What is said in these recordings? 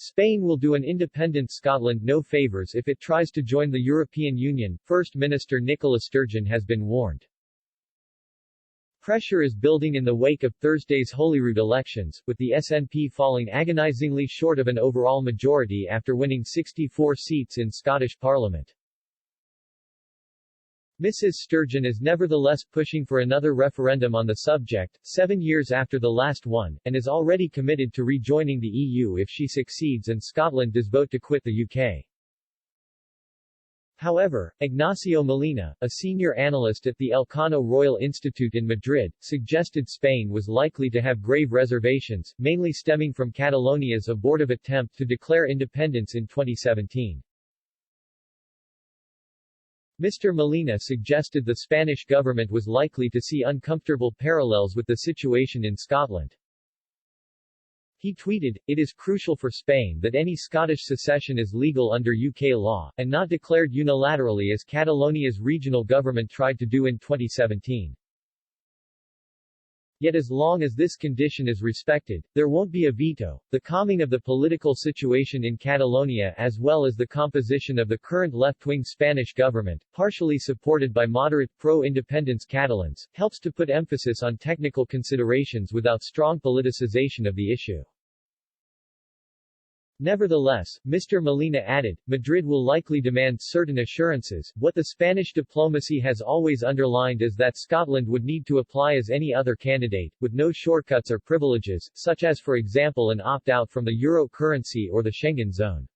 Spain will do an independent Scotland no favours if it tries to join the European Union, First Minister Nicola Sturgeon has been warned. Pressure is building in the wake of Thursday's Holyrood elections, with the SNP falling agonisingly short of an overall majority after winning 64 seats in Scottish Parliament. Mrs. Sturgeon is nevertheless pushing for another referendum on the subject, 7 years after the last one, and is already committed to rejoining the EU if she succeeds and Scotland does vote to quit the UK. However, Ignacio Molina, a senior analyst at the Elcano Royal Institute in Madrid, suggested Spain was likely to have grave reservations, mainly stemming from Catalonia's abortive attempt to declare independence in 2017. Mr. Molina suggested the Spanish government was likely to see uncomfortable parallels with the situation in Scotland. He tweeted, "It is crucial for Spain that any Scottish secession is legal under UK law, and not declared unilaterally as Catalonia's regional government tried to do in 2017. Yet as long as this condition is respected, there won't be a veto." The calming of the political situation in Catalonia as well as the composition of the current left-wing Spanish government, partially supported by moderate pro-independence Catalans, helps to put emphasis on technical considerations without strong politicization of the issue. Nevertheless, Mr. Molina added, Madrid will likely demand certain assurances. What the Spanish diplomacy has always underlined is that Scotland would need to apply as any other candidate, with no shortcuts or privileges, such as for example an opt-out from the euro currency or the Schengen zone.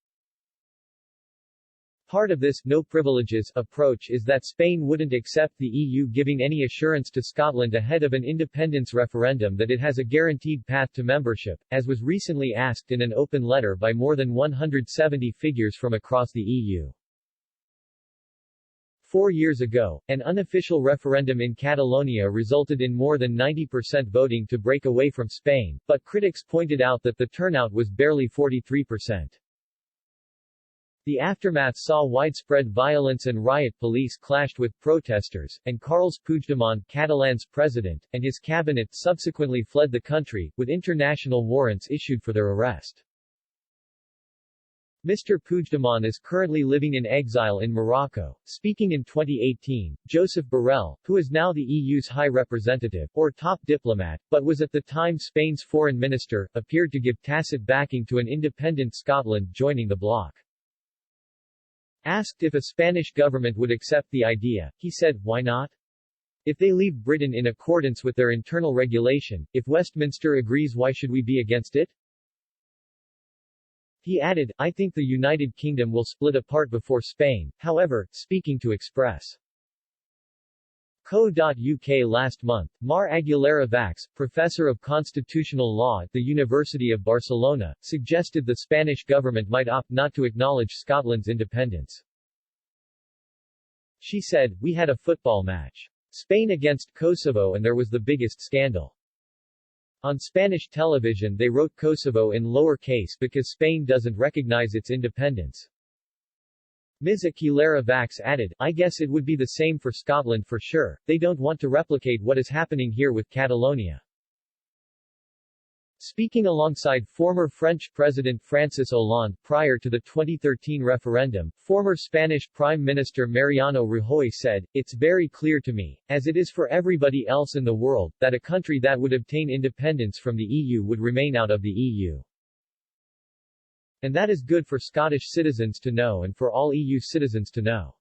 Part of this no privileges approach is that Spain wouldn't accept the EU giving any assurance to Scotland ahead of an independence referendum that it has a guaranteed path to membership, as was recently asked in an open letter by more than 170 figures from across the EU. 4 years ago, an unofficial referendum in Catalonia resulted in more than 90% voting to break away from Spain, but critics pointed out that the turnout was barely 43%. The aftermath saw widespread violence and riot police clashed with protesters, and Carles Puigdemont, Catalan's president, and his cabinet subsequently fled the country, with international warrants issued for their arrest. Mr. Puigdemont is currently living in exile in Morocco. Speaking in 2018, Joseph Borrell, who is now the EU's High Representative, or top diplomat, but was at the time Spain's foreign minister, appeared to give tacit backing to an independent Scotland joining the bloc. Asked if a Spanish government would accept the idea, he said, "Why not? If they leave Britain in accordance with their internal regulation, if Westminster agrees, why should we be against it?" He added, "I think the United Kingdom will split apart before Spain." However, speaking to Express. Co.uk last month, Mar Aguilera Vax, professor of constitutional law at the University of Barcelona, suggested the Spanish government might opt not to acknowledge Scotland's independence. She said, "We had a football match. Spain against Kosovo and there was the biggest scandal. On Spanish television they wrote Kosovo in lower case because Spain doesn't recognize its independence." Ms. Aguilera Vax added, "I guess it would be the same for Scotland for sure, they don't want to replicate what is happening here with Catalonia." Speaking alongside former French President Francis Hollande prior to the 2013 referendum, former Spanish Prime Minister Mariano Rajoy said, "It's very clear to me, as it is for everybody else in the world, that a country that would obtain independence from the EU would remain out of the EU. And that is good for Scottish citizens to know and for all EU citizens to know."